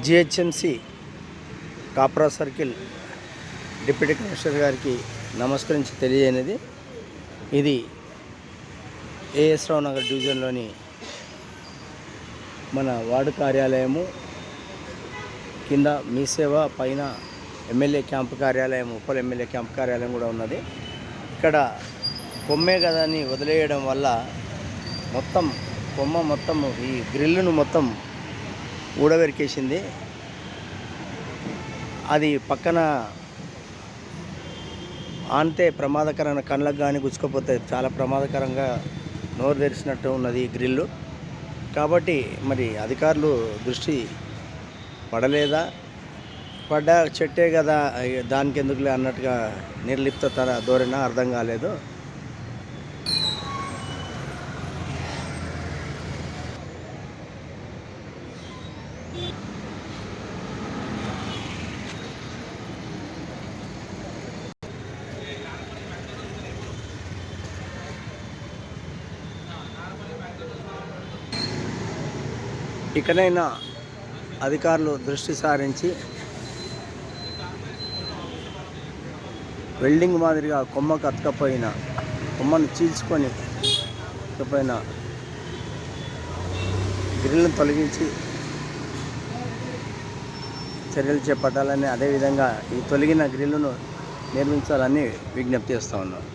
GHMC Kapra circle deputy commissioner గారికి నమస్కరించి తెలియజేయనిది, ఇది ఏఎస్ రావు నగర్ డివిజన్లోని మన వార్డు కార్యాలయము కింద మీ సేవ పైన ఎమ్మెల్యే క్యాంపు కార్యాలయం, ఉప ఎమ్మెల్యే క్యాంపు కార్యాలయం కూడా ఉన్నది. ఇక్కడ కొమ్మే కదా అని వదిలేయడం వల్ల కొమ్మ మొత్తం ఈ గ్రిల్లును మొత్తం ఊడవెరికేసింది. అది పక్కన ఆంతే ప్రమాదకరమైన కళ్ళకు కానీ గుచ్చుకోపోతే చాలా ప్రమాదకరంగా నోరు తెరిచినట్టు ఉన్నది ఈ గ్రిల్లు. కాబట్టి మరి అధికారులు దృష్టి పడలేదా, పడ్డ చెట్టే కదా దానికి ఎందుకులే అన్నట్టుగా నిర్లిప్త ధోరణ అర్థం కాలేదు. ఇకనైనా అధికారులు దృష్టి సారించి వెల్డింగ్ మాదిరిగా కొమ్మకు అతకపోయిన, కొమ్మను చీల్చుకొని అతకపోయిన గ్రిల్ను తొలగించి చర్యలు చేపట్టాలని, అదేవిధంగా ఈ తొలగిన గ్రిల్లును నిర్మించాలని విజ్ఞప్తి చేస్తూ ఉన్నాం.